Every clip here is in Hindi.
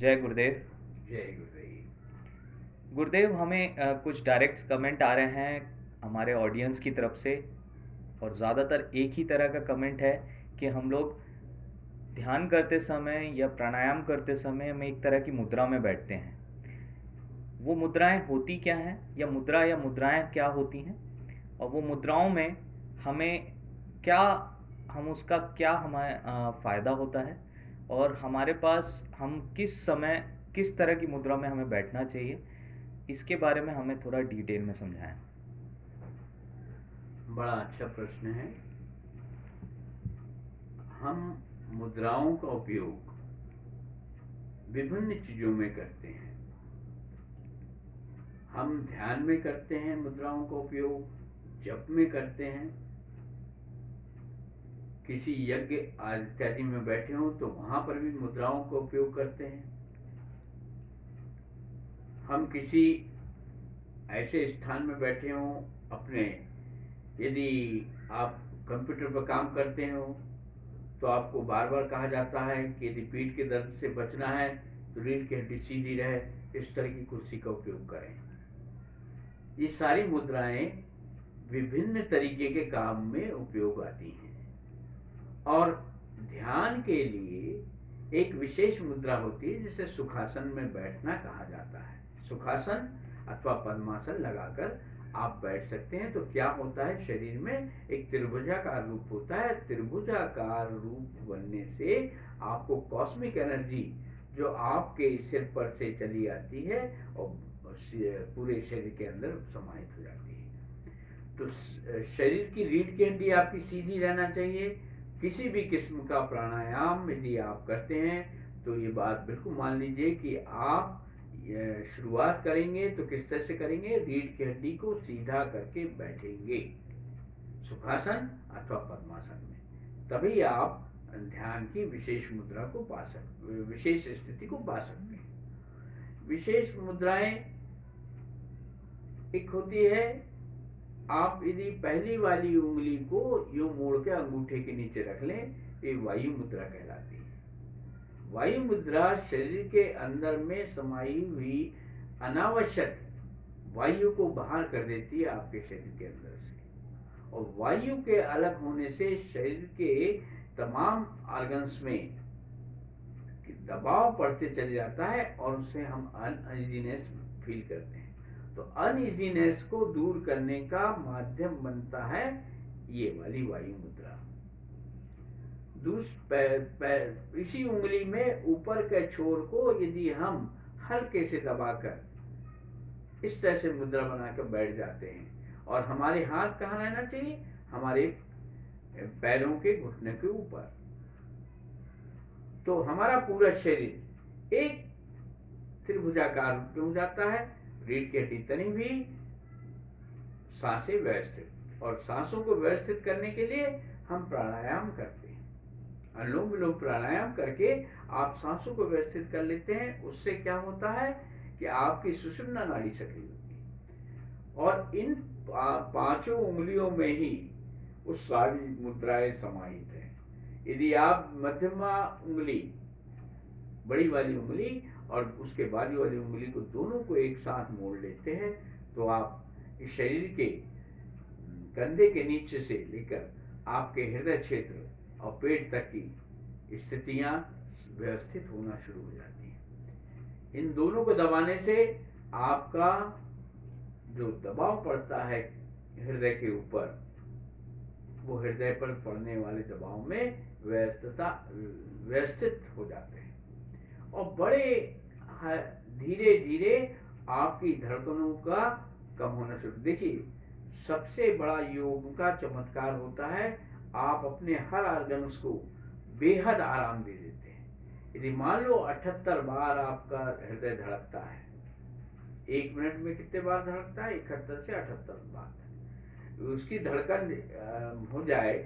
जय गुरुदेव। जय गुरुदेव। गुरुदेव, हमें कुछ डायरेक्ट कमेंट आ रहे हैं हमारे ऑडियंस की तरफ से। और ज़्यादातर एक ही तरह का कमेंट है कि हम लोग ध्यान करते समय या प्राणायाम करते समय हम एक तरह की मुद्रा में बैठते हैं। वो मुद्राएं होती क्या हैं, या मुद्राएं क्या होती हैं, और वो मुद्राओं में हमें क्या हम उसका क्या हमें फ़ायदा होता है, और हमारे पास हम किस समय किस तरह की मुद्रा में हमें बैठना चाहिए, इसके बारे में हमें थोड़ा डिटेल में समझाएं। बड़ा अच्छा प्रश्न है। हम मुद्राओं का उपयोग विभिन्न चीजों में करते हैं। हम ध्यान में करते हैं, मुद्राओं का उपयोग जप में करते हैं। किसी यज्ञ इत्यादि में बैठे हों तो वहां पर भी मुद्राओं का उपयोग करते हैं। हम किसी ऐसे स्थान में बैठे हों अपने, यदि आप कंप्यूटर पर काम करते हो तो आपको बार बार कहा जाता है कि यदि पीठ के दर्द से बचना है तो रीढ़ की हड्डी सीधी रहे, इस तरह की कुर्सी का उपयोग करें। ये सारी मुद्राएं विभिन्न तरीके के काम में उपयोग आती हैं। और ध्यान के लिए एक विशेष मुद्रा होती है जिसे सुखासन में बैठना कहा जाता है। सुखासन अथवा पद्मासन लगाकर आप बैठ सकते हैं तो क्या होता है, शरीर में एक त्रिभुजाकार रूप होता है। त्रिभुजाकार रूप बनने से आपको कॉस्मिक एनर्जी जो आपके सिर पर से चली आती है और पूरे शरीर के अंदर समाहित हो जाती है। तो शरीर की रीढ़ की हड्डी आपकी सीधी रहना चाहिए। किसी भी किस्म का प्राणायाम यदि आप करते हैं तो ये बात बिल्कुल मान लीजिए कि आप शुरुआत करेंगे तो किस तरह से करेंगे, रीढ़ की हड्डी को सीधा करके बैठेंगे सुखासन अथवा पद्मासन में। तभी आप ध्यान की विशेष मुद्रा को पा सकते, विशेष स्थिति को पा सकते हैं। विशेष मुद्राएं एक होती है, आप यदि पहली वाली उंगली को यूं मोड़ के अंगूठे के नीचे रख लें, ये वायु मुद्रा कहलाती है। वायु मुद्रा शरीर के अंदर में समाई हुई अनावश्यक वायु को बाहर कर देती है आपके शरीर के अंदर से। और वायु के अलग होने से शरीर के तमाम ऑर्गन्स में दबाव पड़ते चले जाता है और उससे हम अनइजीनेस फील करते हैं। तो अनइजीनेस को दूर करने का माध्यम बनता है ये वाली वायु मुद्रा। इसी उंगली में ऊपर के छोर को यदि हम हल्के से दबाकर इस तरह से मुद्रा बनाकर बैठ जाते हैं, और हमारे हाथ कहाँ रहना चाहिए, हमारे पैरों के घुटने के ऊपर, तो हमारा पूरा शरीर एक त्रिभुजाकार रूप में हो जाता है। रीढ़ की हड्डी तनी भी, सांसें व्यवस्थित। और सांसों को व्यवस्थित करने के लिए हम प्राणायाम करते हैं। अनुलोम विलोम प्राणायाम करके आप सांसों को व्यवस्थित कर लेते हैं। उससे क्या होता है कि आपकी सुषुम्ना नाड़ी सक्रिय होती है और इन पांचों उंगलियों में ही वो सारी मुद्राएं समाहित हैं। यदि आप मध्यमा उंगली, बड़ी वाली उंगली और उसके बाजू वाली उंगली को दोनों को एक साथ मोड़ लेते हैं तो आप इस शरीर के कंधे के नीचे से लेकर आपके हृदय क्षेत्र और पेट तक की स्थितियां व्यवस्थित होना शुरू हो जाती हैं। इन दोनों को दबाने से आपका जो दबाव पड़ता है हृदय के ऊपर, वो हृदय पर पड़ने वाले दबाव में व्यवस्थित हो जाते हैं और बड़े धीरे धीरे आपकी धड़कनों का कम होना शुरू। देखिए, सबसे बड़ा योग का चमत्कार होता है, आप अपने हर ऑर्गन्स को बेहद आराम दे देते हैं। यदि मान लो 78 बार आपका हृदय धड़कता है, 1 मिनट में कितने बार धड़कता है, 71 से 78 बार। उसकी धड़कन हो जाए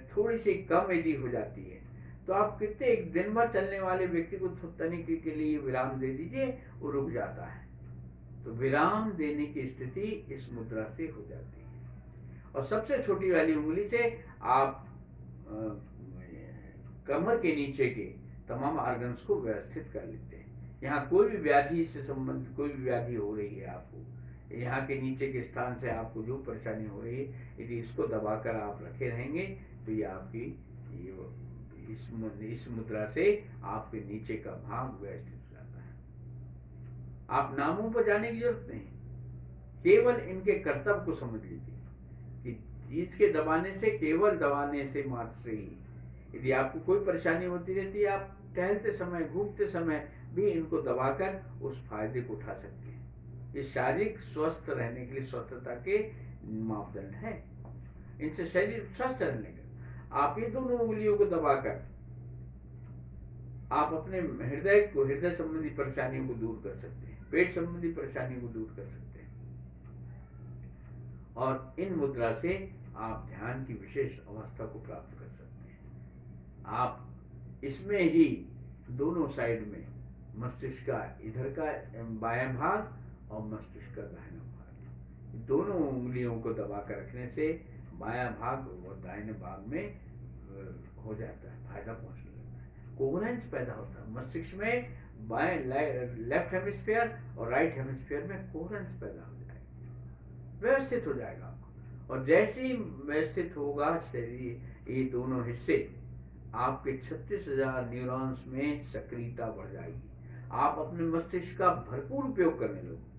थोड़ी सी कम यदि हो जाती है तो आप कितने, एक दिन भर चलने वाले व्यक्ति को तनिक के लिए विराम दे दीजिए, वो रुक जाता है। तो विराम देने की स्थिति इस मुद्रा से हो जाती है। और सबसे छोटी वाली उंगली से आप कमर के नीचे के तमाम ऑर्गन्स को व्यवस्थित कर लेते हैं। यहाँ कोई भी व्याधि से संबंधित कोई भी व्याधि हो रही है आपको, यहाँ के नीचे के स्थान से आपको जो परेशानी हो रही है, यदि इसको दबाकर आप रखे रहेंगे तो ये आपकी ये इस मुद्रा से आपके नीचे का भाग व्यवस्थित हो जाता है। आप नामों पर जाने की जरूरत नहीं, केवल इनके कर्तव्य को समझ लीजिए कि इसके दबाने से, केवल दबाने से मात्र से ही, यदि आपको कोई परेशानी होती रहती है, आप टहलते समय, घूमते समय भी इनको दबाकर उस फायदे को उठा सकते हैं। ये शारीरिक स्वस्थ रहने के लिए स्वस्थता के मापदंड है। इनसे शरीर स्वस्थ रहने का, आप ये दोनों उंगलियों को दबाकर आप अपने हृदय संबंधी परेशानियों को दूर कर सकते हैं, पेट संबंधी परेशानियों को दूर कर सकते हैं। और इन मुद्रा से आप ध्यान की विशेष अवस्था को प्राप्त कर सकते हैं। आप इसमें ही दोनों साइड में मस्तिष्क का इधर का बायां भाग और मस्तिष्क का दाहिना भाग, दोनों उंगलियों को दबा कर रखने से बायां भाग और दाहिने भाग में हो जाता है, फायदा पहुंचने लगता है, कोहेरेंस पैदा होता है मस्तिष्क में। बाएं लेफ्ट हेमिस्फीयर और राइट हेमिस्फीयर में कोहेरेंस पैदा हो जाएगा, व्यवस्थित हो जाएगा। और जैसे ही व्यवस्थित होगा शरीर, ये दोनों हिस्से, आपके 36,000 न्यूरॉन्स में सक्रियता बढ़ जाएगी, आप अपने मस्तिष्क का भरपूर उपयोग करने लगोगे।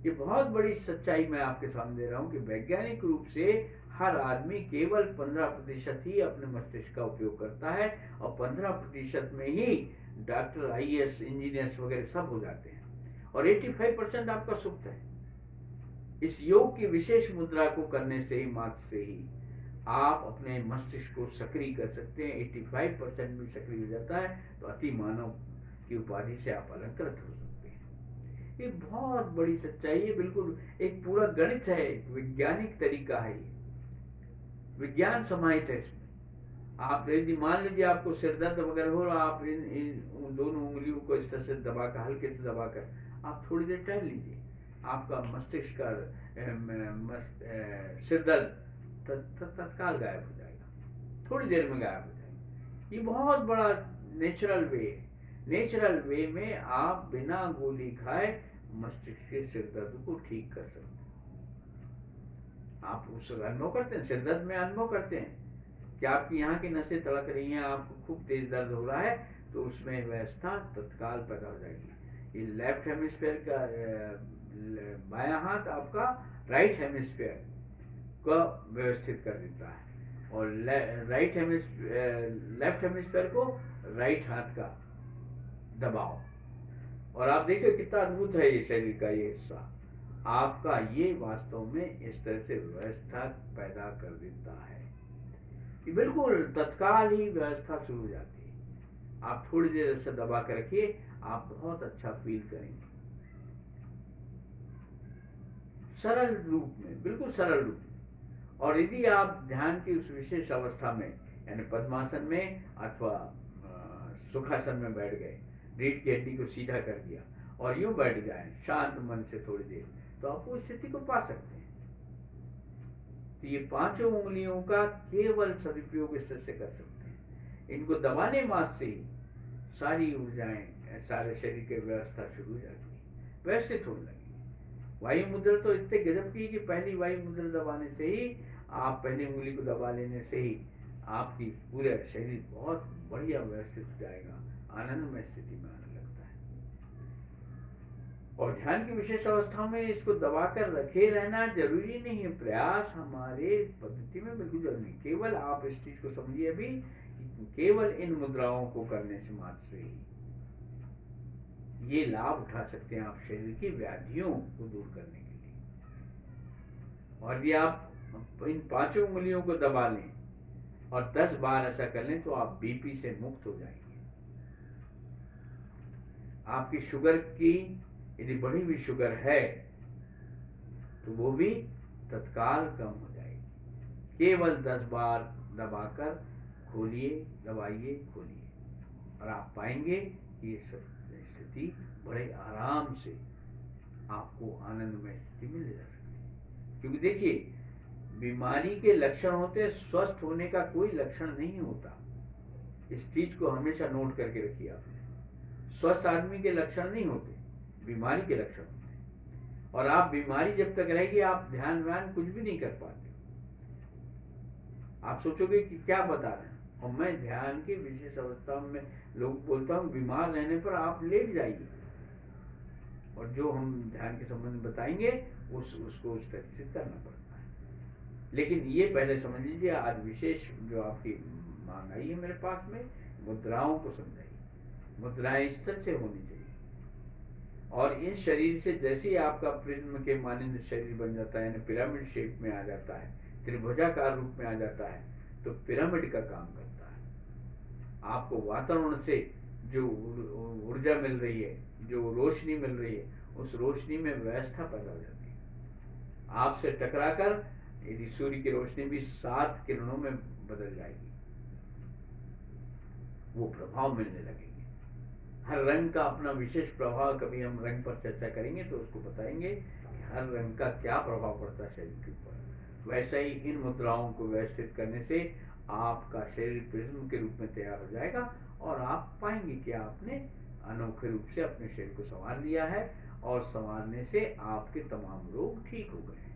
ये बहुत बड़ी सच्चाई मैं आपके सामने दे रहा हूँ कि वैज्ञानिक रूप से हर आदमी केवल 15% ही अपने मस्तिष्क का उपयोग करता है, और 15% में ही डॉक्टर, IAS, इंजीनियर्स वगैरह सब हो जाते हैं, और 85% आपका सुप्त है। इस योग की विशेष मुद्रा को करने से ही, मात्र से ही, आप अपने मस्तिष्क को सक्रिय कर सकते हैं। 85% भी सक्रिय हो जाता है तो अति मानव की उपाधि से आप अलंकृत हो सकते हैं। ये बहुत बड़ी सच्चाई है, बिल्कुल एक पूरा गणित है, एक वैज्ञानिक तरीका है, ये विज्ञान समाहित है इसमें। आप यदि मान लीजिए आपको सिर दर्द वगैरह हो, आप इन दोनों उंगलियों को इस तरह से दबाकर, हल्के से दबाकर आप थोड़ी देर टहल लीजिए, आपका मस्तिष्क का सिर दर्द तत्काल गायब हो जाएगा, थोड़ी देर में गायब हो जाएगा। ये बहुत बड़ा नेचुरल वे है। नेचुरल वे में आप बिना गोली खाए मस्तिष्क के सिर दर्द को ठीक कर सकते हैं। आप उस अनुभव करते हैं, सिर दर्द में अनुभव करते हैं कि आपकी यहाँ की नसें तड़क रही हैं, आपको खूब तेज दर्द हो रहा है, तो उसमें व्यवस्था तत्काल पैदा हो जाएगी। ये लेफ्ट हेमिस्फीयर का बायां हाथ आपका राइट हेमिस्फीयर को व्यवस्थित कर देता है, और लेफ्ट हेमिस्फीयर को राइट हाथ का दबाव। और आप देखिए कितना अद्भुत है ये शरीर का ये हिस्सा आपका, ये वास्तव में इस तरह से व्यवस्था पैदा कर देता है कि बिल्कुल तत्काल ही व्यवस्था शुरू हो जाती है। आप थोड़ी देर ऐसे दबा कर रखिए, आप बहुत अच्छा फील करेंगे। सरल रूप में, बिल्कुल सरल रूप में। और यदि आप ध्यान की उस विशेष अवस्था में, यानी पद्मासन में अथवा सुखासन में बैठ गए, रीढ़ की हड्डी को सीधा कर दिया और यूं बैठ जाए शांत मन से थोड़ी देर, तो आप उस स्थिति को पा सकते हैं। तो ये पांचों उंगलियों का केवल सदुपयोग इस तरह से कर सकते हैं। इनको दबाने मात्र से ही सारी ऊर्जाएं, सारे शरीर की व्यवस्था शुरू हो जाती है, व्यवस्थित होने लगी। वायु मुद्रा तो इतने गजब की कि पहली वायु मुद्रा दबाने से ही, आप पहली उंगली को दबा लेने से ही आपकी पूरा शरीर बहुत बढ़िया व्यवस्थित हो जाएगा, आनंदमय स्थिति में आने लगता है। और ध्यान की विशेष अवस्था में इसको दबाकर रखे रहना जरूरी नहीं है, प्रयास हमारे पद्धति में बिल्कुल जरूरी नहीं। केवल आप इस चीज को समझिए अभी, केवल इन मुद्राओं को करने से मात्र से ही ये लाभ उठा सकते हैं आप शरीर की व्याधियों को दूर करने के लिए। और यदि आप इन पांचों उंगलियों को दबा लें और 10 बार ऐसा कर लें, तो आप बीपी से मुक्त हो जाएंगे। आपकी शुगर की यदि बढ़ी हुई शुगर है तो वो भी तत्काल कम हो जाएगी। केवल 10 बार दबाकर खोलिए, दबाइए, खोलिए, और आप पाएंगे कि ये स्थिति बड़े आराम से आपको आनंदमय स्थिति मिल जा सकती है। क्योंकि देखिए, बीमारी के लक्षण होते, स्वस्थ होने का कोई लक्षण नहीं होता। इस चीज को हमेशा नोट करके रखिए। आप स्वस्थ आदमी के लक्षण नहीं होते, बीमारी के लक्षण होते हैं। और आप बीमारी जब तक रहेगी आप ध्यान व्यान कुछ भी नहीं कर पाते। आप सोचोगे कि क्या बता रहे हैं, और मैं ध्यान की विशेष अवस्था में लोग बोलता हूँ बीमार रहने पर आप लेट जाइए, और जो हम ध्यान के संबंध में बताएंगे उसको उस तरीके से करना पड़ता है। लेकिन ये पहले समझ लीजिए, आज विशेष जो आपकी मांग आई है मेरे पास में, मुद्राओं को समझाइए। मुद्राएं इस तरह से होनी चाहिए, और इन शरीर से जैसे ही आपका प्रिज्म के मानिंद शरीर बन जाता है, यानी पिरामिड शेप में आ जाता है, त्रिभुजाकार रूप में आ जाता है, तो पिरामिड का काम करता है। आपको वातावरण से जो ऊर्जा मिल रही है, जो रोशनी मिल रही है, उस रोशनी में व्यवस्था पैदा हो जाती है। आपसे टकराकर यदि सूर्य की रोशनी भी 7 किरणों में बदल जाएगी, वो प्रभाव मिलने लगेंगे। हर रंग का अपना विशेष प्रभाव, कभी हम रंग पर चर्चा करेंगे तो उसको बताएंगे कि हर रंग का क्या प्रभाव पड़ता है शरीर के ऊपर। वैसे ही इन मुद्राओं को व्यवस्थित करने से आपका शरीर प्रिज्म के रूप में तैयार हो जाएगा, और आप पाएंगे कि आपने अनोखे रूप से अपने शरीर को संवार लिया है, और संवारने से आपके तमाम रोग ठीक हो गए हैं।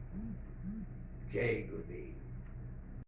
जय गुरुदेव।